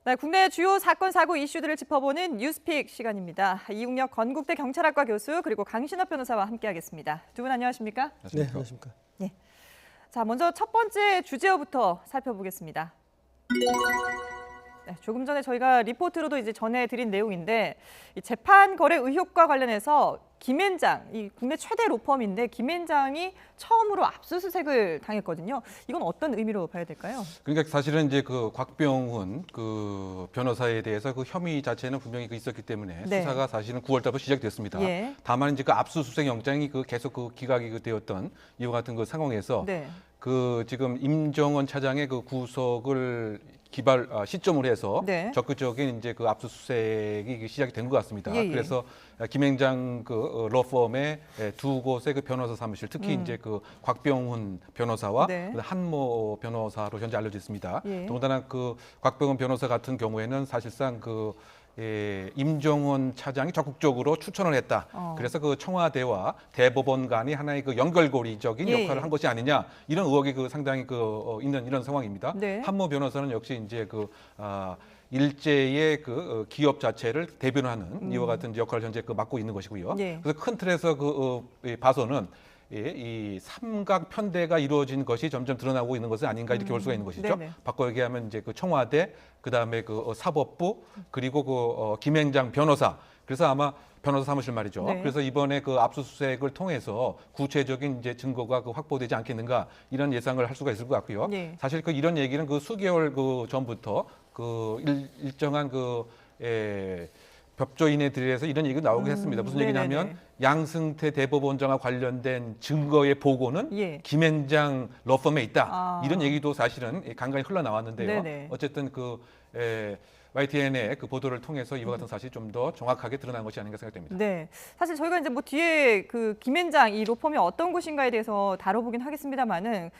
네, 국내 주요 사건, 사고 이슈들을 짚어보는 뉴스픽 시간입니다. 이웅혁 건국대 경찰학과 교수 그리고 강신업 변호사와 함께하겠습니다. 두 분 안녕하십니까? 네, 안녕하십니까? 네. 자, 먼저 첫 번째 주제어부터 살펴보겠습니다. 네, 조금 전에 저희가 리포트로도 이제 전해드린 내용인데 이 재판 거래 의혹과 관련해서 김앤장, 이 국내 최대 로펌인데 김앤장이 처음으로 압수수색을 당했거든요. 이건 어떤 의미로 봐야 될까요? 그러니까 사실은 이제 그 곽병훈 그 변호사에 대해서 그 혐의 자체는 분명히 있었기 때문에 네. 수사가 사실은 9월 달부터 시작됐습니다. 예. 다만 이제 그 압수수색 영장이 그 계속 그 기각이 되었던 이와 같은 그 상황에서 네. 그 지금 임정원 차장의 그 구속을 시점으로 해서 네. 적극적인 이제 그 압수수색이 시작이 된 것 같습니다. 예, 예. 그래서 김앤장 그 로펌의 두 곳의 그 변호사 사무실, 특히 이제 그 곽병훈 변호사와 네. 한모 변호사로 현재 알려져 있습니다. 예. 더군다나 그 곽병훈 변호사 같은 경우에는 사실상 그 임정원 차장이 적극적으로 추천을 했다. 그래서 그 청와대와 대법원 간이 하나의 그 연결고리적인 예, 역할을 예. 한 것이 아니냐 이런 의혹이 그 상당히 있는 이런 상황입니다. 네. 한모 변호사는 역시 이제 일제의 그 기업 자체를 대변하는 이와 같은 역할을 현재 맡고 있는 것이고요. 예. 그래서 큰 틀에서 봐서는 이 삼각 편대가 이루어진 것이 점점 드러나고 있는 것은 아닌가 이렇게 볼 수가 있는 것이죠. 네네. 바꿔 얘기하면 이제 그 청와대, 그 다음에 그 사법부, 그리고 김앤장 변호사. 그래서 아마 변호사 사무실 말이죠. 네. 그래서 이번에 그 압수수색을 통해서 구체적인 이제 증거가 확보되지 않겠는가 이런 예상을 할 수가 있을 것 같고요. 네. 사실 이런 얘기는 수개월 전부터 일정한 법조인에 대해서 이런 얘기가 나오긴 했습니다. 무슨 얘기냐면 네네네. 양승태 대법원장과 관련된 증거의 보고는 예. 김앤장 러펌에 있다. 아. 이런 얘기도 사실은 간간히 흘러나왔는데요. 네네. 어쨌든 YTN의 그 보도를 통해서 이와 같은 사실이 좀 더 정확하게 드러난 것이 아닌가 생각됩니다. 네, 사실 저희가 이제 뒤에 그 김앤장 이 로펌이 어떤 곳인가에 대해서 다뤄보긴 하겠습니다만은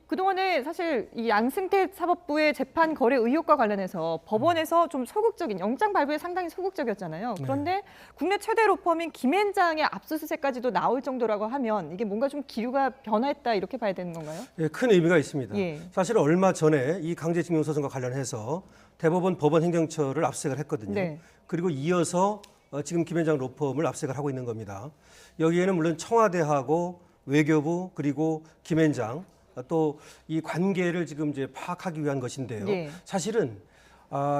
그동안에 사실 이 양승태 사법부의 재판 거래 의혹과 관련해서 법원에서 좀 소극적인 영장 발부에 상당히 소극적이었잖아요. 그런데 국내 최대 로펌인 김앤장의 압수수색까지도 나올 정도라고 하면 이게 뭔가 좀 기류가 변화했다 이렇게 봐야 되는 건가요? 예, 큰 의미가 있습니다. 예. 사실 얼마 전에 이 강제징용 소송과 관련해서 대법원 법원행정처를 압수색을 했거든요. 네. 그리고 이어서 지금 김앤장 로펌을 압수색을 하고 있는 겁니다. 여기에는 물론 청와대하고 외교부 그리고 김앤장 또 이 관계를 지금 이제 파악하기 위한 것인데요. 예. 사실은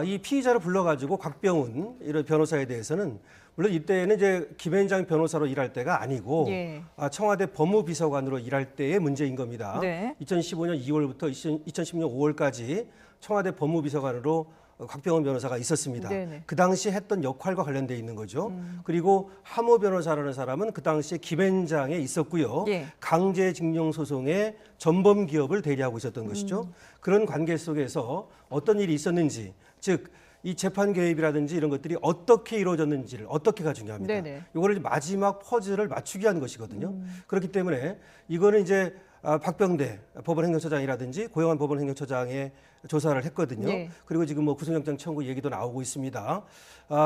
이 피의자를 불러가지고 곽병훈 이런 변호사에 대해서는 물론 이때는 이제 김앤장 변호사로 일할 때가 아니고 예. 청와대 법무비서관으로 일할 때의 문제인 겁니다. 네. 2015년 2월부터 2016년 5월까지 청와대 법무비서관으로 곽병훈 변호사가 있었습니다. 네네. 그 당시 했던 역할과 관련돼 있는 거죠. 그리고 하모 변호사라는 사람은 그 당시에 김앤장에 있었고요. 예. 강제징용 소송의 전범 기업을 대리하고 있었던 것이죠. 그런 관계 속에서 어떤 일이 있었는지, 즉 이 재판 개입이라든지 이런 것들이 어떻게 이루어졌는지를 어떻게가 중요합니다. 네네. 이거를 마지막 퍼즐을 맞추기 위한 것이거든요. 그렇기 때문에 이거는 이제 박병대 법원행정처장이라든지 고영한 법원행정처장의 조사를 했거든요. 네. 그리고 지금 구속영장 청구 얘기도 나오고 있습니다.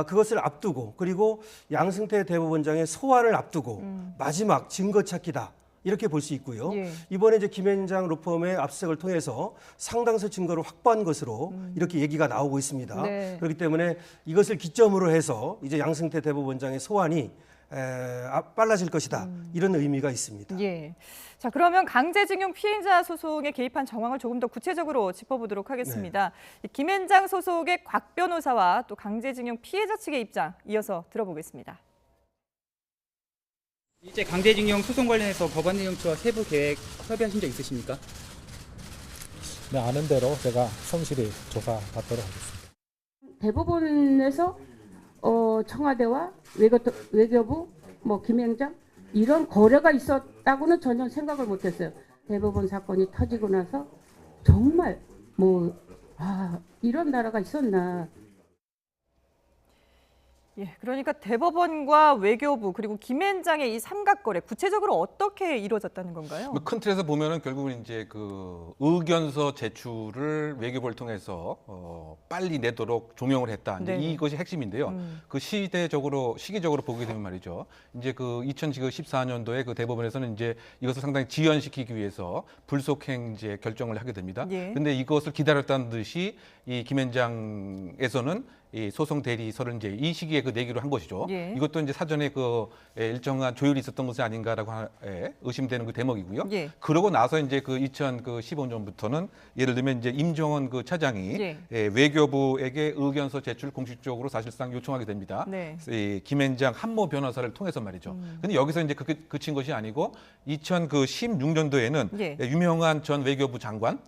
그것을 앞두고 그리고 양승태 대법원장의 소환을 앞두고 마지막 증거 찾기다. 이렇게 볼 수 있고요. 예. 이번에 이제 김앤장 로펌의 압수색을 통해서 상당수 증거를 확보한 것으로 이렇게 얘기가 나오고 있습니다. 네. 그렇기 때문에 이것을 기점으로 해서 이제 양승태 대법원장의 소환이 빨라질 것이다. 이런 의미가 있습니다. 예. 자, 그러면 강제징용 피해자 소송에 개입한 정황을 조금 더 구체적으로 짚어보도록 하겠습니다. 이 김앤장 소속의 곽 변호사와 또 강제징용 피해자 측의 입장 이어서 들어보겠습니다. 이제 강제징용 소송 관련해서 법원행정처와 세부 계획 협의하신 적 있으십니까? 네, 아는 대로 제가 성실히 조사받도록 하겠습니다. 대법원에서 청와대와 외교부, 김앤장 이런 거래가 있었다고는 전혀 생각을 못했어요. 대법원 사건이 터지고 나서 정말 이런 나라가 있었나. 예, 그러니까 대법원과 외교부 그리고 김앤장의 이 삼각거래 구체적으로 어떻게 이루어졌다는 건가요? 뭐큰 틀에서 보면은 결국은 이제 그 의견서 제출을 외교부를 통해서 빨리 내도록 종용을 했다. 이제 네네. 이것이 핵심인데요. 그 시기적으로 보게 되면 말이죠. 이제 그 2014년도에 그 대법원에서는 이제 이것을 상당히 지연시키기 위해서 불속행제 결정을 하게 됩니다. 예. 근데 이것을 기다렸다는 듯이 이 김앤장에서는 이 소송 대리서를 이제 이 시기에 그 내기로 한 것이죠. 예. 이것도 이제 사전에 그 일정한 조율이 있었던 것이 아닌가라고 의심되는 그 대목이고요. 예. 그러고 나서 이제 그 2015년부터는 예를 들면 이제 임종원 그 차장이 예. 외교부에게 의견서 제출 공식적으로 사실상 요청하게 됩니다. 네. 이 김앤장 한모 변호사를 통해서 말이죠. 근데 여기서 이제 그친 것이 아니고 2016년도에는 예. 유명한 전 외교부 장관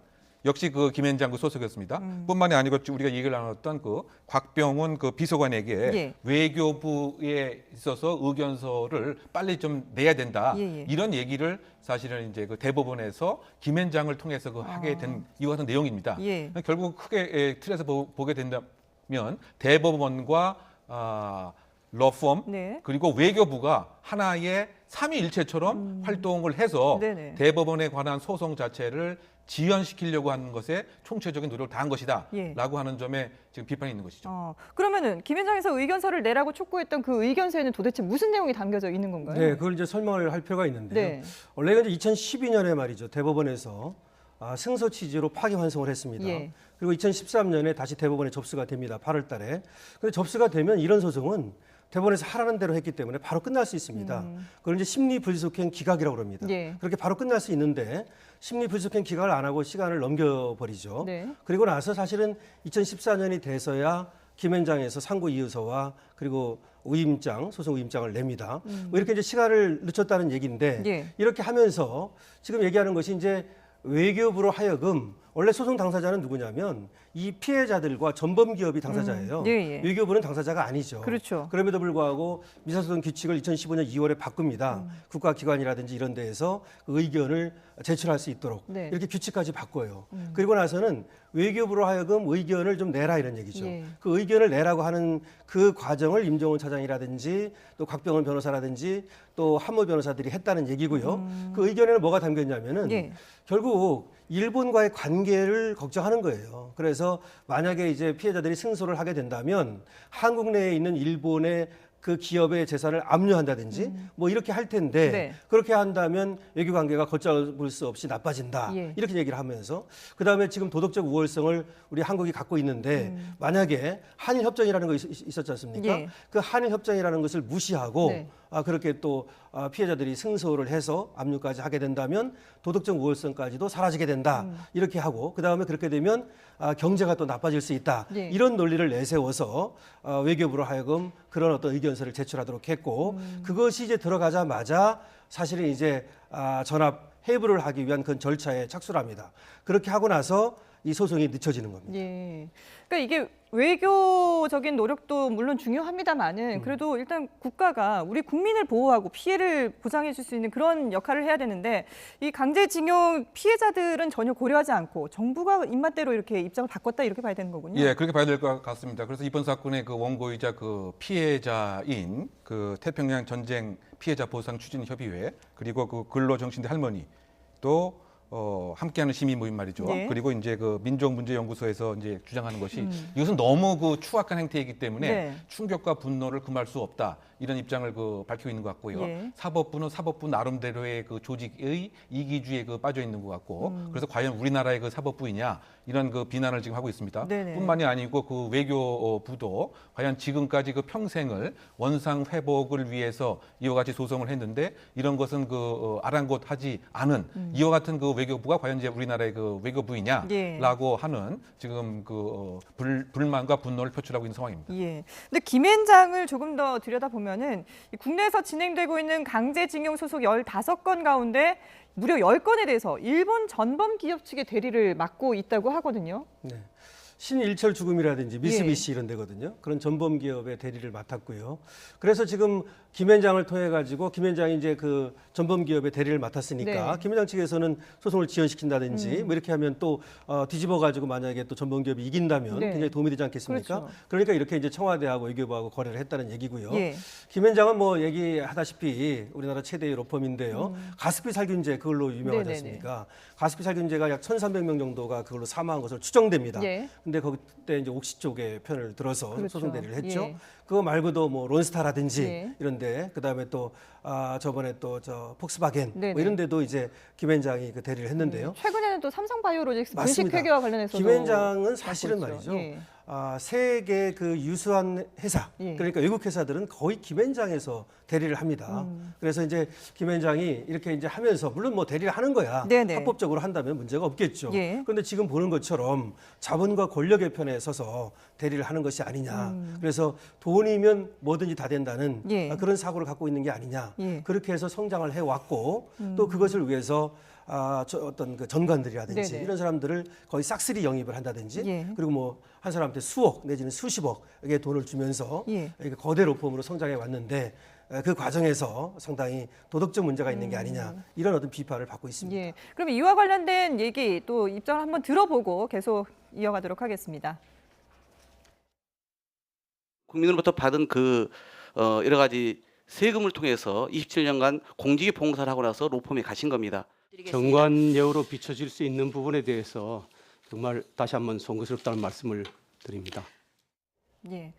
역시 그 김앤장 그 소속이었습니다. 뿐만이 아니고 우리가 얘기를 나눴던 그 곽병훈 그 비서관에게 예. 외교부에 있어서 의견서를 빨리 좀 내야 된다. 예. 이런 얘기를 사실은 이제 그 대법원에서 김앤장을 통해서 그 하게 된 이와 같은 내용입니다. 예. 결국 크게 틀에서 보게 된다면 대법원과 러펌 네. 그리고 외교부가 하나의 삼위일체처럼 활동을 해서 네네. 대법원에 관한 소송 자체를 지연시키려고 하는 것에 총체적인 노력을 다한 것이다 예. 라고 하는 점에 지금 비판이 있는 것이죠. 그러면은 김앤장에서 의견서를 내라고 촉구했던 그 의견서에는 도대체 무슨 내용이 담겨져 있는 건가요? 네, 그걸 이제 설명을 할 필요가 있는데요. 네. 원래가 이제 2012년에 말이죠. 대법원에서 승소 취지로 파기환송을 했습니다. 예. 그리고 2013년에 다시 대법원에 접수가 됩니다. 8월 달에. 근데 접수가 되면 이런 소송은 대법원에서 하라는 대로 했기 때문에 바로 끝날 수 있습니다. 그걸 이제 심리불속행 기각이라고 합니다. 예. 그렇게 바로 끝날 수 있는데 심리불속행 기각을 안 하고 시간을 넘겨버리죠. 네. 그리고 나서 사실은 2014년이 돼서야 김앤장에서 상고 이유서와 그리고 우임장, 소송 우임장을 냅니다. 뭐 이렇게 이제 시간을 늦췄다는 얘기인데 예. 이렇게 하면서 지금 얘기하는 것이 이제 외교부로 하여금 원래 소송 당사자는 누구냐면 이 피해자들과 전범 기업이 당사자예요. 예. 외교부는 당사자가 아니죠. 그렇죠. 그럼에도 불구하고 미사소송 규칙을 2015년 2월에 바꿉니다. 국가기관이라든지 이런 데에서 그 의견을 제출할 수 있도록 네. 이렇게 규칙까지 바꿔요. 그리고 나서는 외교부로 하여금 의견을 좀 내라 이런 얘기죠. 예. 그 의견을 내라고 하는 그 과정을 임종원 차장이라든지 또 곽병원 변호사라든지 또 한모 변호사들이 했다는 얘기고요. 그 의견에는 뭐가 담겼냐면은 예. 결국 일본과의 관계를 걱정하는 거예요. 그래서 만약에 이제 피해자들이 승소를 하게 된다면 한국 내에 있는 일본의 그 기업의 재산을 압류한다든지 뭐 이렇게 할 텐데 네. 그렇게 한다면 외교 관계가 걷잡을 수 없이 나빠진다. 예. 이렇게 얘기를 하면서 그다음에 지금 도덕적 우월성을 우리 한국이 갖고 있는데 만약에 한일 협정이라는 거 있었지 않습니까? 예. 그 한일 협정이라는 것을 무시하고 네. 그렇게 또 피해자들이 승소를 해서 압류까지 하게 된다면 도덕적 우월성까지도 사라지게 된다. 이렇게 하고 그다음에 그렇게 되면 경제가 또 나빠질 수 있다. 예. 이런 논리를 내세워서 외교부로 하여금 그런 어떤 의견서를 제출하도록 했고 그것이 이제 들어가자마자 사실은 이제 전압 해부를 하기 위한 그런 절차에 착수를 합니다. 그렇게 하고 나서 이 소송이 늦춰지는 겁니다. 예. 그러니까 이게 외교적인 노력도 물론 중요합니다만은 그래도 일단 국가가 우리 국민을 보호하고 피해를 보장해 줄 수 있는 그런 역할을 해야 되는데 이 강제징용 피해자들은 전혀 고려하지 않고 정부가 입맛대로 이렇게 입장을 바꿨다 이렇게 봐야 되는 거군요. 예, 그렇게 봐야 될 것 같습니다. 그래서 이번 사건의 그 원고이자 그 피해자인 그 태평양 전쟁 피해자 보상 추진 협의회 그리고 그 근로정신대 할머니 또 함께하는 시민 모임 말이죠. 네. 그리고 이제 그 민족문제연구소에서 이제 주장하는 것이 이것은 너무 그 추악한 행태이기 때문에 네. 충격과 분노를 금할 수 없다. 이런 입장을 그 밝히고 있는 것 같고요. 예. 사법부는 사법부 나름대로의 그 조직의 이기주의에 그 빠져 있는 것 같고, 그래서 과연 우리나라의 그 사법부이냐 이런 그 비난을 지금 하고 있습니다. 네네. 뿐만이 아니고 그 외교부도 과연 지금까지 그 평생을 원상 회복을 위해서 이와 같이 소송을 했는데 이런 것은 그 아랑곳하지 않은 이와 같은 그 외교부가 과연 이제 우리나라의 그 외교부이냐라고 하는 지금 그 불만과 분노를 표출하고 있는 상황입니다. 예. 근데 김앤장을 조금 더 들여다보면은 이 국내에서 진행되고 있는 강제징용 소속 15건 가운데 무려 10건에 대해서 일본 전범 기업 측의 대리를 맡고 있다고 하거든요. 네. 신일철 죽음이라든지 미쓰비시 이런 데거든요. 그런 전범 기업의 대리를 맡았고요. 그래서 지금 김앤장을 통해 가지고 김앤장이 이제 그 전범 기업의 대리를 맡았으니까 네. 김앤장 측에서는 소송을 지연시킨다든지 뭐 이렇게 하면 또 뒤집어 가지고 만약에 또 전범 기업이 이긴다면 네. 굉장히 도움이 되지 않겠습니까? 그렇죠. 그러니까 이렇게 이제 청와대하고 외교부하고 거래를 했다는 얘기고요. 예. 김앤장은 뭐 얘기하다시피 우리나라 최대의 로펌인데요. 가습기 살균제 그걸로 유명하지 네네네. 않습니까? 가습기 살균제가 약 1,300명 정도가 그걸로 사망한 것으로 추정됩니다. 예. 근데 그때 이제 옥시 쪽의 편을 들어서 그렇죠. 소송 대리를 했죠. 예. 그거 말고도 뭐 론스타라든지 예. 이런데 그다음에 또 저번에 또 저 폭스바겐 네네. 뭐 이런데도 이제 김앤장이 그 대리를 했는데요. 최근에는 또 삼성바이오로직스 맞습니다. 분식회계와 관련해서도 김앤장은 사실은 받고 있죠. 말이죠. 예. 세계 그 유수한 회사, 예. 그러니까 외국 회사들은 거의 김앤장에서 대리를 합니다. 그래서 이제 김앤장이 이렇게 이제 하면서 물론 뭐 대리를 하는 거야. 네네. 합법적으로 한다면 문제가 없겠죠. 예. 그런데 지금 보는 것처럼 자본과 권력의 편에 서서 대리를 하는 것이 아니냐. 그래서 돈이면 뭐든지 다 된다는 예. 그런 사고를 갖고 있는 게 아니냐. 예. 그렇게 해서 성장을 해왔고 또 그것을 위해서 어떤 그 전관들이라든지 네네. 이런 사람들을 거의 싹쓸이 영입을 한다든지 예. 그리고 뭐 한 사람한테 수억 내지는 수십억의 돈을 주면서 예. 이렇게 거대 로펌으로 성장해 왔는데 그 과정에서 상당히 도덕적 문제가 있는 게 아니냐 이런 어떤 비판을 받고 있습니다. 예. 그럼 이와 관련된 얘기 또 입장을 한번 들어보고 계속 이어가도록 하겠습니다. 국민으로부터 받은 여러 가지 세금을 통해서 27년간 공직에 봉사를 하고 나서 로펌에 가신 겁니다. 정관예우로 비춰질 수 있는 부분에 대해서 정말 다시 한번 송구스럽다는 말씀을 드립니다. 예.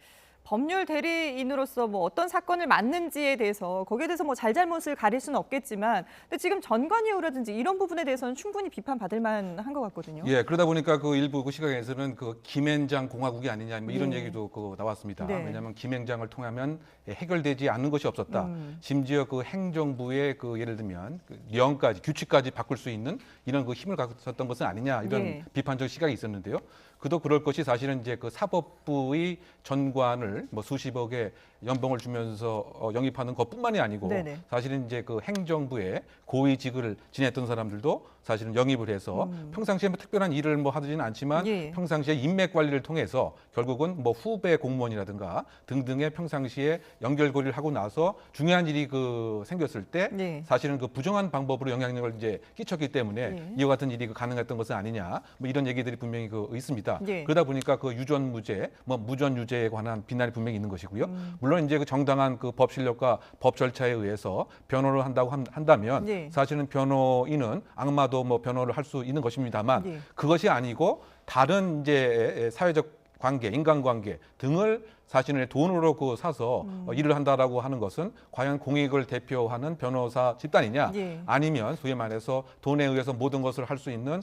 법률 대리인으로서 뭐 어떤 사건을 맡는지에 대해서 거기에 대해서 뭐 잘잘못을 가릴 수는 없겠지만 근데 지금 전관예우라든지 이런 부분에 대해서는 충분히 비판받을 만한 것 같거든요. 예, 그러다 보니까 그 일부 그 시각에서는 그 김앤장 공화국이 아니냐 뭐 이런 네. 얘기도 그 나왔습니다. 네. 왜냐하면 김앤장을 통하면 해결되지 않는 것이 없었다. 심지어 그 행정부의 그 예를 들면 그 령까지 규칙까지 바꿀 수 있는 이런 그 힘을 가졌던 것은 아니냐 이런 예. 비판적 시각이 있었는데요. 그도 그럴 것이 사실은 이제 그 사법부의 전관을 뭐 수십억의 연봉을 주면서 영입하는 것뿐만이 아니고 네네. 사실은 이제 그 행정부의 고위직을 지냈던 사람들도 사실은 영입을 해서 평상시에 뭐 특별한 일을 뭐 하지는 않지만 예. 평상시에 인맥 관리를 통해서 결국은 뭐 후배 공무원이라든가 등등의 평상시에 연결고리를 하고 나서 중요한 일이 그 생겼을 때 네. 사실은 그 부정한 방법으로 영향력을 이제 끼쳤기 때문에 예. 이와 같은 일이 그 가능했던 것은 아니냐 뭐 이런 얘기들이 분명히 그 있습니다. 예. 그러다 보니까 그 유전무죄, 뭐 무전유죄에 관한 비난이 분명히 있는 것이고요. 물론 이제 그 정당한 그 법 실력과 법 절차에 의해서 변호를 한다고 한다면 예. 사실은 변호인은 악마도 뭐 변호를 할 수 있는 것입니다만 예. 그것이 아니고 다른 이제 사회적 관계, 인간관계 등을 자신의 돈으로 그 사서 일을 한다라고 하는 것은 과연 공익을 대표하는 변호사 집단이냐 예. 아니면 소위 말해서 돈에 의해서 모든 것을 할 수 있는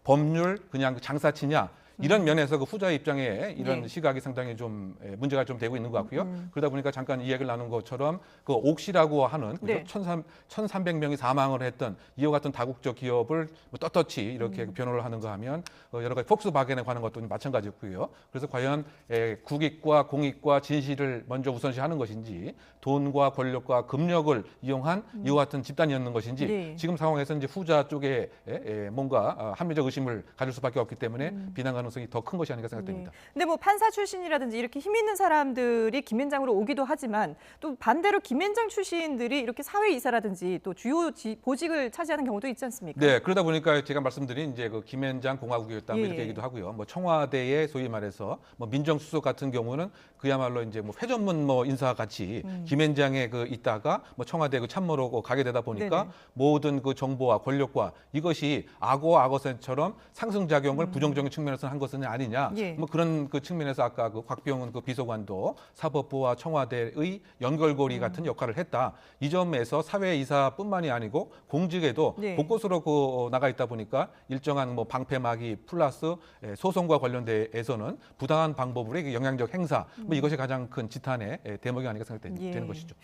법률 그냥 장사치냐 이런 면에서 그 후자의 입장에 이런 네. 시각이 상당히 좀 문제가 좀 되고 있는 것 같고요. 그러다 보니까 잠깐 이야기를 나눈 것처럼 그 옥시라고 하는 네. 1,300명이 사망을 했던 이와 같은 다국적 기업을 뭐 떳떳이 이렇게 변호를 하는가 하면 여러 가지 폭스바겐에 관한 것도 마찬가지고요. 그래서 과연 국익과 공익과 진실을 먼저 우선시하는 것인지 돈과 권력과 금력을 이용한 이와 같은 집단이었는 것인지 네. 지금 상황에서 이제 후자 쪽에 뭔가 합리적 의심을 가질 수밖에 없기 때문에 비난 가능성이 더 큰 것이 아닌가 생각됩니다. 네. 근데 뭐 판사 출신이라든지 이렇게 힘 있는 사람들이 김앤장으로 오기도 하지만 또 반대로 김앤장 출신들이 이렇게 사회이사라든지 또 주요 보직을 차지하는 경우도 있지 않습니까? 네, 그러다 보니까 제가 말씀드린 이제 그 김앤장 공화국이었다 뭐 예, 이렇게 예. 얘기도 하고요. 뭐 청와대의 소위 말해서 뭐 민정수석 같은 경우는 그야말로 이제 뭐 회전문 뭐 인사 같이 김앤장에 그 있다가 뭐 청와대 그 참모로 가게 되다 보니까 네네. 모든 그 정보와 권력과 이것이 악어센처럼 상승작용을 부정적인 측면에서 한 것은 아니냐. 예. 뭐 그런 그 측면에서 아까 그 곽병훈 그 비서관도 사법부와 청와대의 연결고리 같은 역할을 했다. 이 점에서 사회이사뿐만이 아니고 공직에도 네. 곳곳으로 그 나가 있다 보니까 일정한 뭐 방패막이 플러스 소송과 관련돼서는 부당한 방법으로 영향력 행사 뭐 이것이 가장 큰 지탄의 대목이 아닌가 생각되는 예. 것이죠.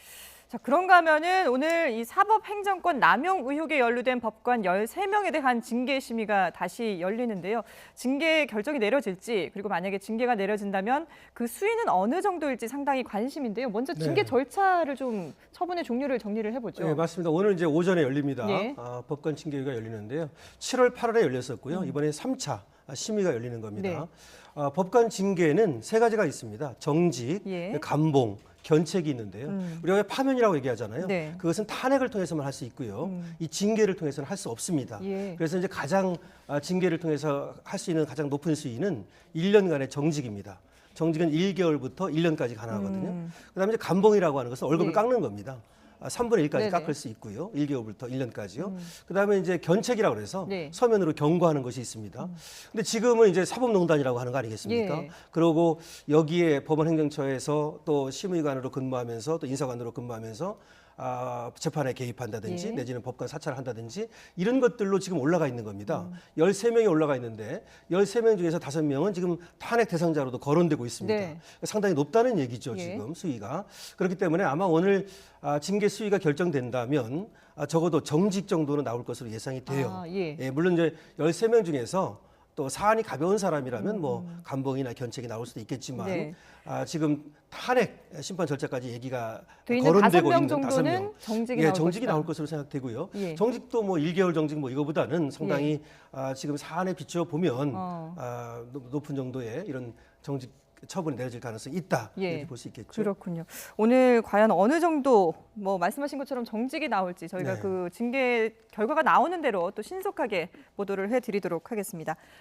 자, 그런가 하면은 오늘 이 사법행정권 남용 의혹에 연루된 법관 13명에 대한 징계 심의가 다시 열리는데요. 징계 결정이 내려질지 그리고 만약에 징계가 내려진다면 그 수위는 어느 정도일지 상당히 관심인데요. 먼저 징계 네. 절차를 좀 처분의 종류를 정리를 해보죠. 네, 맞습니다. 오늘 이제 오전에 열립니다. 예. 법관 징계위가 열리는데요. 7월 8월에 열렸었고요. 이번에 3차 심의가 열리는 겁니다. 네. 법관 징계는 세 가지가 있습니다. 정직, 예. 감봉, 견책이 있는데요. 우리가 왜 파면이라고 얘기하잖아요. 네. 그것은 탄핵을 통해서만 할 수 있고요. 이 징계를 통해서는 할 수 없습니다. 예. 그래서 이제 가장 징계를 통해서 할 수 있는 가장 높은 수위는 1년간의 정직입니다. 정직은 1개월부터 1년까지 가능하거든요. 그다음에 이제 감봉이라고 하는 것은 월급을 네. 깎는 겁니다. 3분의 1까지 네네. 깎을 수 있고요. 1개월부터 1년까지요. 그다음에 이제 견책이라고 해서 네. 서면으로 경고하는 것이 있습니다. 근데 지금은 이제 사법농단이라고 하는 거 아니겠습니까? 예. 그러고 여기에 법원행정처에서 또 심의관으로 근무하면서 또 인사관으로 근무하면서 재판에 개입한다든지 예. 내지는 법관 사찰을 한다든지 이런 것들로 지금 올라가 있는 겁니다. 13명이 올라가 있는데 13명 중에서 5명은 지금 탄핵 대상자로도 거론되고 있습니다. 네. 상당히 높다는 얘기죠, 예. 지금 수위가. 그렇기 때문에 아마 오늘 징계 수위가 결정된다면 적어도 정직 정도는 나올 것으로 예상이 돼요. 예. 물론 이제 13명 중에서 또 사안이 가벼운 사람이라면 뭐 감봉이나 견책이 나올 수도 있겠지만 네. 지금 탄핵 심판 절차까지 얘기가 돼 있는 거론되고 5명 있는 정도는 5명. 정직이 예, 나올 정직이 것이다. 나올 것으로 생각되고요. 예. 정직도 뭐 1개월 정직 뭐 이거보다는 상당히 지금 사안에 비추어 보면 높은 정도의 이런 정직 처분이 내려질 가능성이 있다 예. 이렇게 볼 수 있겠죠. 그렇군요. 오늘 과연 어느 정도 뭐 말씀하신 것처럼 정직이 나올지 저희가 네. 그 징계 결과가 나오는 대로 또 신속하게 보도를 해드리도록 하겠습니다.